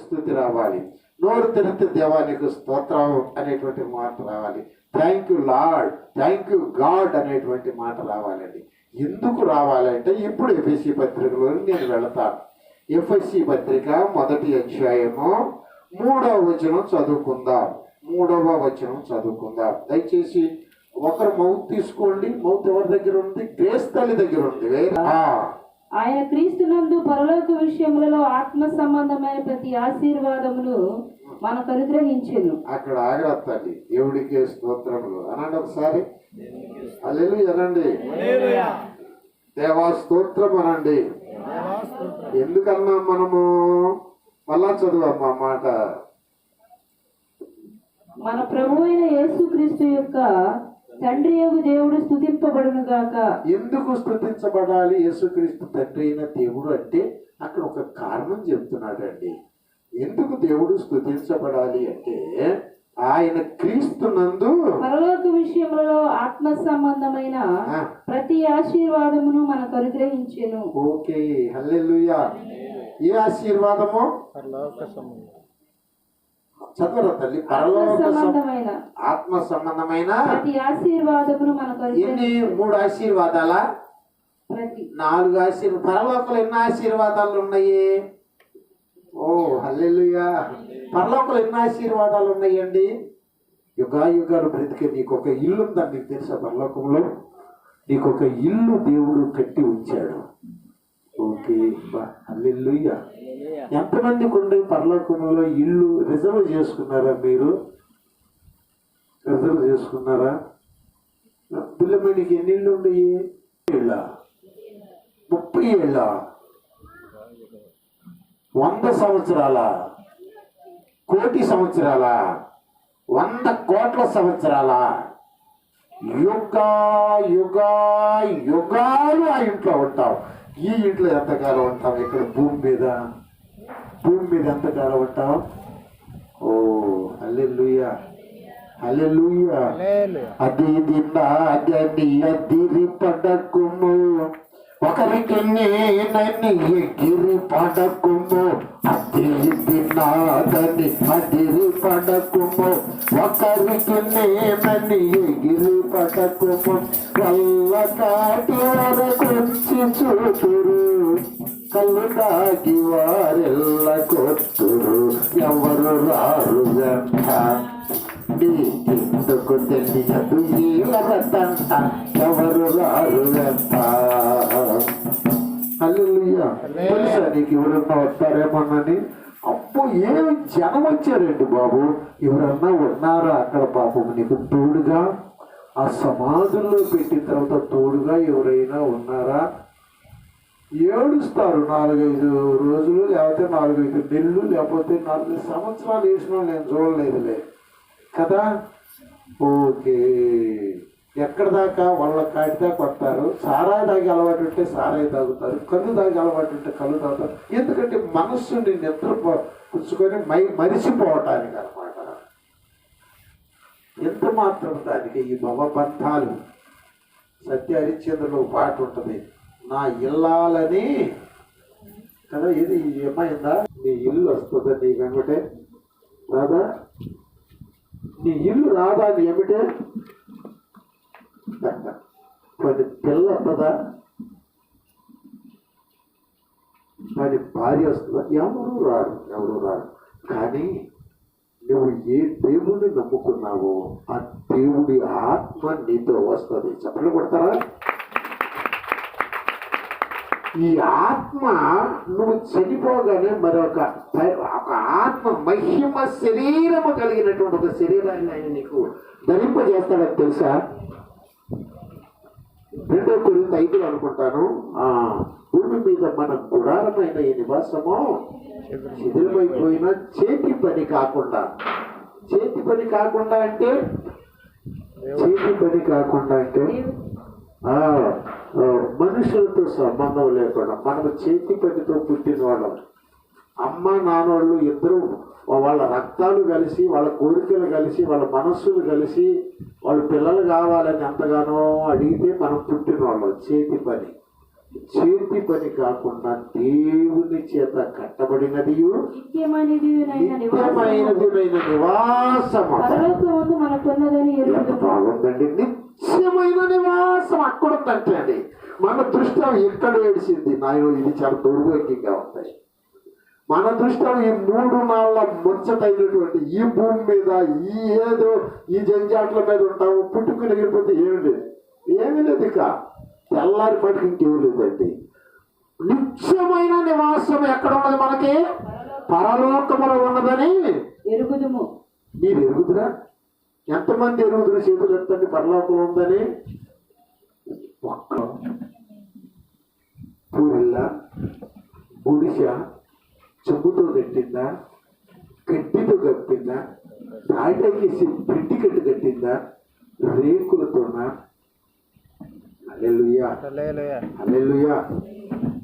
స్తుతి రావాలి. నోరు తెరిస్తే దేవానికి స్తోత్రం అనేటువంటి మాట రావాలి. Thank you lord, thank you God అనేటువంటి మాట రావాలండి. ఎందుకు రావాలంటే ఇప్పుడు ఎఫ్ఎస్సి పత్రికలో నేను వెళతాను. ఎఫ్ఎస్సి పత్రిక 1వ అధ్యాయము 3వ వచనం చదువుకుందాం. 3వ వచనం చదువుకుందాం. దయచేసి ఒకరు మౌత్ తీసుకోండి. మౌత్ ఎవరి దగ్గర ఉంది? గ్రేస్ తల్లి దగ్గర ఉంది. ఆయన క్రీస్తునందు పరలోక విషయములలో ఆత్మ సంబంధమైన ప్రతి ఆశీర్వాదమును మనకు అనుగ్రహించెను. అక్కడ ఆగ్రత్తండి. దేవుడికి స్తోత్రములు అనండి ఒకసారి. హల్లెలూయా అనండి. దేవా స్తోత్రం అనండి. ఎందుకన్నా మనము మళ్ళా చదువమ్మా మాట. మన ప్రభు అయిన యేసుక్రీస్తు యొక్క తండ్రి యొక్క దేవుడు స్తుతింపబడును గాక. ఎందుకు స్తుతించబడాలి? యేసుక్రీస్తు తండ్రి అయిన దేవుడు అంటే అక్కడ ఒక కారణం చెప్తున్నాడండి. ఎందుకు దేవుడు స్తుతించబడాలి అంటే ఆయన క్రీస్తునందు పరలోక విషయములలో ఆత్మ సంబంధమైన ప్రతి ఆశీర్వాదమును మనకు అనుగ్రహించెను. ఓకే, హల్లెలూయా. ఏ ఆశీర్వాదము? చదవరా తల్లి. పరలోక ఆత్మ సంబంధమైన ప్రతి ఆశీర్వాదమును మనకు ఎన్ని? 3 ఆశీర్వాదాలా? 4 ఆశీర్వాదాలు. పరలోకంలో ఎన్ని ఆశీర్వాదాలు ఉన్నాయి? ఓ హల్లెలూయా. పరలోకంలో ఎన్ని ఆశీర్వాదాలు ఉన్నాయండి? యుగాలు బ్రతికే నీకు ఒక ఇల్లు ఉందని నీకు తెలుసా? పరలోకంలో నీకు ఒక ఇల్లు దేవుడు కట్టి ఉంచాడు. ఓకే, హల్లెలూయా. ఎంతమంది కొండ పరలోకంలో ఇల్లు రిజర్వ్ చేసుకున్నారా? మీరు రిజర్వ్ చేసుకున్నారా? పిల్లమడికి ఎన్ని ఇళ్ళు ఉండయి? 30 ఏళ్ళ, 100 సంవత్సరాల, 1,000,000 సంవత్సరాల, 100 కోట్ల సంవత్సరాల, యుగాలు ఆ ఇంట్లో ఉంటాం. ఈ ఇంట్లో ఎంతకాలం ఉంటాం? ఇక్కడ భూమి మీద ఎంతకాలం ఉంటాం? ఓ హల్లెలూయా, హల్లెలూయా. అది అదిరి పడకుము, ఒకరికి నేనని ఎగిరి పడకుము. అది నాదని అదిరి పడకుము, ఒకరికి నేనని ఎగిరి పడకుము. వల్ల కాటి వరకొచ్చి చూతురు, కళ్ళు తాగి వారెల్ల కొట్టురు. ఎవరు రారు వెంట ఎందుకు తెలియదు ఈవరతంట, ఎవరు రారు వెంట. హల్లెలూయా. తెలుసా నీకు ఎవరన్నా వస్తారేమోనని? అప్పు ఏమి జనం వచ్చారండి బాబు. ఎవరన్నా ఉన్నారా అక్కడ పాపం నీకు తోడుగా? ఆ సమాధుల్లో పెట్టిన తర్వాత తోడుగా ఎవరైనా ఉన్నారా? ఏడుస్తారు 4-5 రోజులు, లేకపోతే 4-5 నెలలు, లేకపోతే 4 సంవత్సరాలు వేసిన నేను చూడలేదులే కదా. ఓకే, ఎక్కడ దాకా వాళ్ళ కాటి దాకా వస్తారు. సారాయి తాగి అలవాటు ఉంటే సారాయి తాగుతారు, కళ్ళు తాగి అలవాటు ఉంటే కళ్ళు తాగుతారు. ఎందుకంటే మనస్సుని నిద్ర పుచ్చుకొని మరిచిపోవటానికి అనమాట. ఎంత మాత్రం దానికి ఈ భవబంధాలు. సత్య హరిశ్చంద్రులో పాట ఉంటుంది, నా ఇల్లాలని కదా. ఇది ఏమైందా? నీ ఇల్లు వస్తుందా నీ వెంబటే? రాదా? నీ ఇల్లు రాదా నీ ఏమిటే? మరి పిల్ల వస్తుందా? మరి భార్య వస్తుందా? ఎవరు రారు. కానీ నువ్వు ఏ దేవుడిని నమ్ముకున్నావో ఆ దేవుడి ఆత్మ నీతో వస్తుంది. చెప్పలు కొడతారా? ఈ ఆత్మ నువ్వు చనిపోగానే మరొక ఆత్మ మహిమ శరీరము కలిగినటువంటి ఒక శరీరాన్ని ఆయన నీకు ధరింపజేస్తాడని తెలుసా? 2 కొరింథీ 5 అనుకుంటాను. భూమి మీద మన గుడారమైన ఈ నివాసము శిథిలమైపోయిన చేతి పని కాకుండా అంటే మనుషులతో సంబంధం లేకుండా మనము చేతి పనితో పుట్టిన వాళ్ళం. అమ్మ నాన్నోళ్ళు ఇద్దరు వాళ్ళ రక్తాలు కలిసి, వాళ్ళ కోరికలు కలిసి, వాళ్ళ మనస్సులు కలిసి వాళ్ళు పిల్లలు కావాలని ఎంతగానో అడిగితే మనం పుట్టిన వాళ్ళం. చేతి పని చేతి పని కాకుండా దేవుని చేత కట్టబడినది నిత్యమైనదియునైన నిత్యమైనదినైన నివాసము. పరలోకమందు మనకున్నదని ఎంత ఎరుగుదుము. బాగుందండి, నిత్యమైన నివాసం అక్కడ ఉందంటే అండి. మన దృష్టి ఎక్కడ ఏడిసింది నాయన, ఇది చాలా దౌర్భాగ్యంగా ఉంటాయి. మన దృష్టి ఈ 3 నాళ్ళ ముచ్చటైనటువంటి ఈ భూమి మీద ఈ జంజాట్ల మీద ఉంటాము. పుట్టుకుని ఎగిరిపోతే ఏమీ లేదు ఇక తెల్లారి పట్టుకు ఇంకేం లేదండి. నిత్యమైన నివాసం ఎక్కడ ఉన్నది మనకి? పరలోకములో ఉన్నదని ఎరుగుదుము. మీరు ఎరుగుదురా? ఎంతమంది ఎరుగుదురు? చేతులు ఎత్తండి. పరలోకం ఉందని ఒక్క పూరిల్లా గుడిస చెప్పుతో కట్టిందా, గడ్డితో కట్టిందా, తాటకేసి పిండి కట్టు కట్టిందా, రేకులతోనా? హల్లెలూయా, హల్లెలూయా.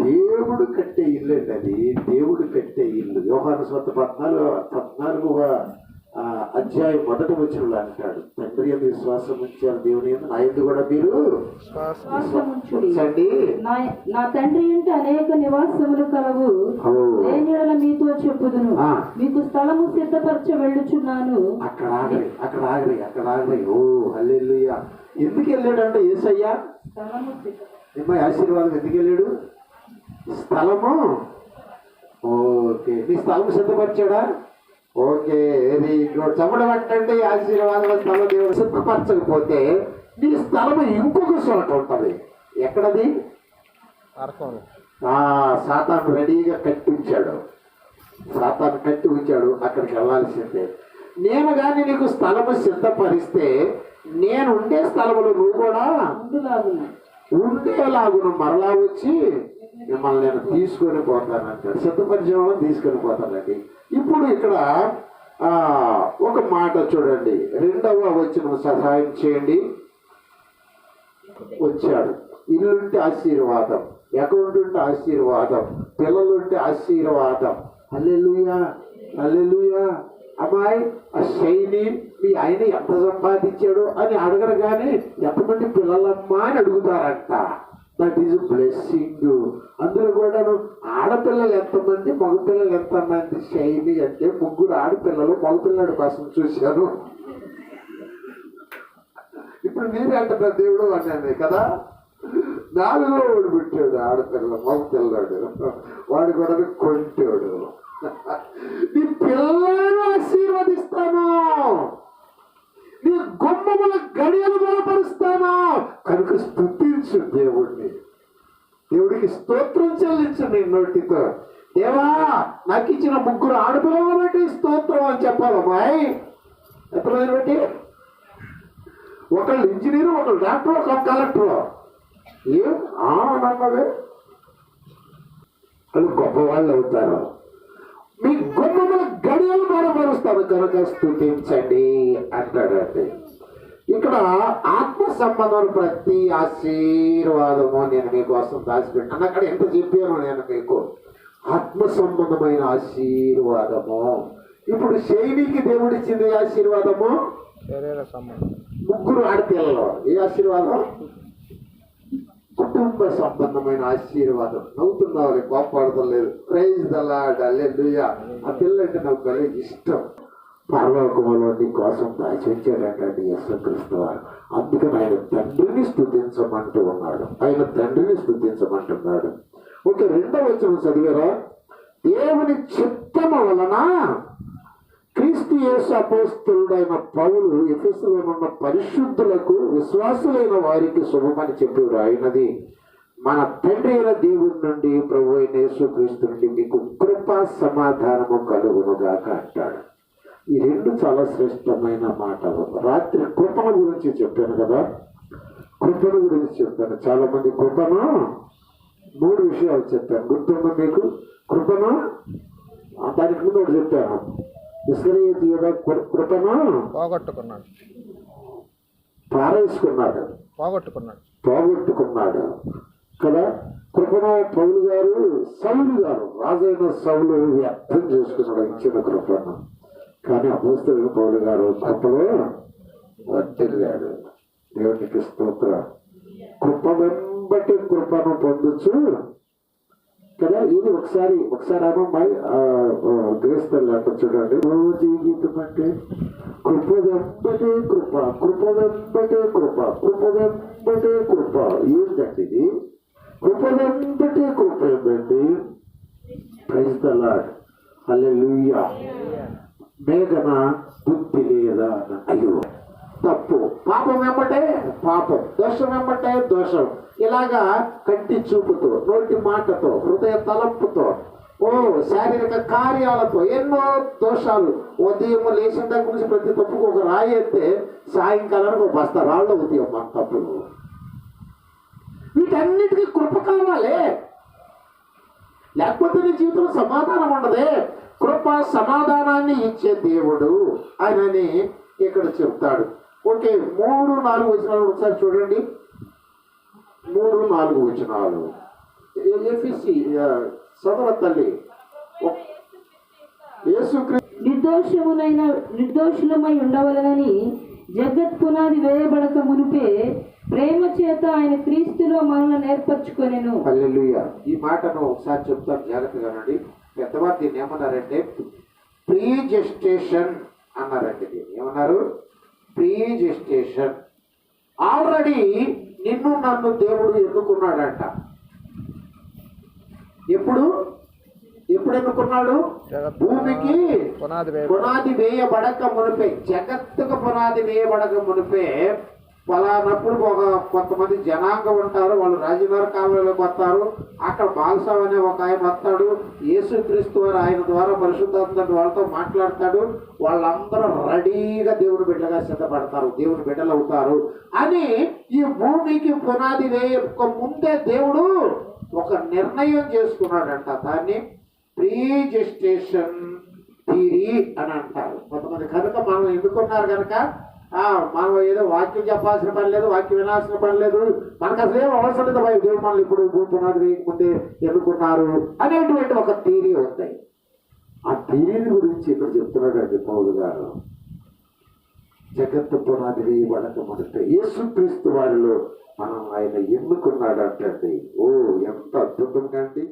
దేవుడు కట్టే ఇల్లు అండి అది. దేవుడు కట్టే ఇల్లు. యోహాను సువార్త 14వ అధ్యాయం 1వ వచనంలో అంటాడు, తండ్రి యందు విశ్వాసం ఉంచారు, దేవుని యందు నా యందు కూడా మీరు ఉంచండి. నా తండ్రి అంటే అనేక నివాసములు కలవు, లేని యెడల మీతో చెప్పుదును. మీకు స్థలము సిద్ధపరచ వెళ్ళుచున్నాను. అక్కడ ఆగరి. ఓ హల్లెలూయా. ఎందుకు వెళ్ళాడంటే యేసయ్య ఏమో ఆశీర్వాదం ఎందుకు వెళ్ళాడు? స్థలము. ఓకే, నీ స్థలం సిద్ధపరిచాడా? Okay, very good. చెప్పడం అంటే ఆశీర్వాదం స్థలం దేవుడు సిద్ధపరచకపోతే నీ స్థలం ఇంకొక చోట ఉంటుంది. ఎక్కడది? సాతాను రెడీగా కట్టి ఉంచాడు. అక్కడికి వెళ్ళాల్సిందే. నేను కానీ నీకు స్థలము సిద్ధపరిస్తే నేను ఉండే స్థలములో నువ్వు కూడా ఉండేలాగును మరలా వచ్చి మిమ్మల్ని నేను తీసుకొని పోతానంటాడు. సిద్ధపరిచయం తీసుకొని పోతానండి. ఇప్పుడు ఇక్కడ ఒక మాట చూడండి, 2వ వచనం సహాయం చేయండి. వచ్చాడు. ఇల్లుంటే ఆశీర్వాదం, అకౌంట్ ఉంటే ఆశీర్వాదం, పిల్లలుంటే ఆశీర్వాదం. హల్లెలూయా, హల్లెలూయా. అమ్మాయి ఆ శైలి మీ ఆయన ఎంత సంపాదించాడు అని అడగరు కానీ ఎంతమంది పిల్లలమ్మా అని అడుగుతారంట. That is blessing. అందులో కూడాను ఆడపిల్లలు ఎంతమంది, మగపిల్లలు ఎంతమంది? శైలి అంటే 3 ఆడపిల్లలు, మగపిల్లడి కోసం చూశాను. ఇప్పుడు మీరే అంటున్నారు దేవుడు అన్నాను కదా. 4లో వాడు పెట్టాడు ఆడపిల్ల, మగపిల్లాడు. వాడు కూడా కొంటాడు. నీ పిల్లలను ఆశీర్వదిస్తాను, నీ గుమ్మముల గడియలు బలపరుస్తాను. కనుక స్తుతించు దేవుడిని. దేవుడికి స్తోత్రం చెల్లించు నీ నోటితో. దేవా నాకు ఇచ్చిన 3 ఆడపిల్లలను బట్టి స్తోత్రం అని చెప్పాలమ్మాయి. ఎంతమంది బట్టి? ఒకళ్ళు ఇంజనీరు, ఒకళ్ళు డాక్టర్, ఒకళ్ళు కలెక్టర్. నమ్మవే వాళ్ళు గొప్పవాళ్ళు అవుతారు. మీ గుమ్మముల గడియలు బలపరుస్తాను కనుక స్తుతించండి అంటాడండి. ఇక్కడ ఆత్మ సంబంధం ప్రతి ఆశీర్వాదము నేను మీకోసం దాచిపెట్టాను. అక్కడ ఎంత చెప్పాను నేను మీకు, ఆత్మ సంబంధమైన ఆశీర్వాదము. ఇప్పుడు శైలికి దేవుడిచ్చింది ఆశీర్వాదము 3 ఆడపిల్లలు. ఏ ఆశీర్వాదం? కుటుంబ సంబంధమైన ఆశీర్వాదం. నవ్వుతున్నావు, కోపడతలేదు. ప్రైజ్ ద లార్డ్, హల్లెలూయా. ఆ పిల్లంటే నాకు భలే ఇష్టం. పరలోకములో నీ కోసం దాచించాడంటే యేసుక్రీస్తు వారు. అందుకని ఆయన తండ్రిని స్తుతించమంటూ ఉన్నాడు. ఓకే, 2వ వచనం చదివారా? దేవుని చిత్తము వలన క్రీస్తు యేసు అపోస్తలుడైన పౌలు ఎఫెసులో ఉన్న పరిశుద్ధులకు విశ్వాసులైన వారికి శుభమని చెప్పి రాయినది, మన తండ్రి అయిన దేవుడి నుండి ప్రభు అయిన యేసుక్రీస్తు నుండి మీకు కృపా సమాధానము కలుగునుగాక అంటాడు. ఈ 2 చాలా శ్రేష్టమైన మాటలు. రాత్రి కృపణ గురించి చెప్పాను కదా, కృపణ గురించి చెప్పాను. చాలా మంది కృపను 3 విషయాలు చెప్పాను. గుర్తుందా మీకు? కృపను దానికి ముందు ఒకటి చెప్పాను. ఇస్రాయేలీయుల కృపను పారేసుకున్నాడు, పోగొట్టుకున్నాడు కదా. కృపను పౌలు గారు, సౌలు గారు, రాజైన సౌలు వ్యర్థం చేసుకున్నాడు ఇచ్చిన కృపను. కానీ అపోస్తలుడు పౌలు గారు కృపలో వర్తిల్లాడు. దేవునికి స్తోత్రం. కృప వెంబటి కృపను పొందుచు కదా. ఇది ఒకసారి అమ్మాయి గ్రహిస్తారు అంటారు చూడండి. జీవితం అంటే కృప వెంబటే కృప, కృప వెంబటే కృప, కృప వెంబటే కృప. ఏంటండి ఇది? కృప వెంబటే కృప ఏంటండి? ప్రైజ్ ద లార్డ్, హల్లెలూయా. మేఘన బుద్ధి లేదా? అయ్యో తప్పు. పాపం వెంబటే పాపం, దోషం వెంబటే దోషం. ఇలాగా కంటి చూపుతో, నోటి మాటతో, హృదయ తలంపుతో, శారీరక కార్యాలతో ఎన్నో దోషాలు. ఉదయం లేచిన దగ్గర నుంచి ప్రతి తప్పుకు ఒక రాయి అయితే సాయంకాలానికి ఒక బస్తా రాళ్ళు అవుతాయి అమ్మా తప్పులు. వీటన్నిటికీ కృప కావాలి, లేకపోతే నీ జీవితంలో సమాధానం ఉండదే. కృప సమాధానాన్ని ఇచ్చే దేవుడు ఆయనని ఇక్కడ చెప్తాడు. ఓకే, 3-4 వచనాలు ఒకసారి చూడండి. 3-4 వచనాలు ఎఫెసీ సదర తల్లి నిర్దోషులమై ఉండవలనని జగత్ పునాది వేయబడక మునిపే ప్రేమ చేత ఆయన క్రీస్తులో మనల్ని నేర్పరచుకొనెను. హల్లెలూయా. ఈ మాటను ఒకసారి చెప్తాను జాగ్రత్తగానండి. పెద్దవారు దీన్ని ఏమన్నారంటే ప్రీ జెస్టేషన్ అన్నారండి. దీన్ని ఏమన్నారు? Pre gestation. ఆల్రెడీ నిన్ను నన్ను దేవుడు ఎన్నుకున్నాడంట. ఎప్పుడు ఎన్నుకున్నాడు? భూమికి పునాది వేయబడక మునిపే, జగత్తుకు పునాది వేయబడక మునిపే. పలానప్పుడు కొంతమంది జనాంగం ఉంటారు, వాళ్ళు రాజనగర కాలంలోకి వస్తారు. అక్కడ బాల్సావ్ అనే ఒక ఆయన వస్తాడు. యేసుక్రీస్తు వారు ఆయన ద్వారా పరిశుద్ధాత్మ వాళ్ళతో మాట్లాడతాడు. వాళ్ళందరూ రెడీగా దేవుని బిడ్డగా సిద్ధపడతారు, దేవుని బిడ్డలు అవుతారు అని. ఈ భూమికి పునాది వేయక ముందే దేవుడు ఒక నిర్ణయం చేసుకున్నాడంట. దాన్ని ప్రీ జెస్టేషన్ థియరీ అని అంటారు కొంతమంది. కనుక మనం ఎన్నుకున్నారు కనుక మనం ఏదో వాక్యం చెప్పాల్సిన పని లేదు, వాక్యం వినాల్సిన పని లేదు, మనకు అసలు ఏం అవసరం లేదు. దేవుడు మనల్ని ఇప్పుడు పునాది వేయకముందే ఎన్నుకున్నారు అనేటువంటి ఒక థియరీ ఉంది. ఆ థియరీని గురించి ఇక్కడ చెప్తున్నాడండి పౌలు గారు. జగత్తు పునాది వేయబడక మునిపే యేసుక్రీస్తు వారిలో మనం ఆయన ఎన్నుకున్నాడు అంటండి. ఎంత అద్భుతంగా అండి.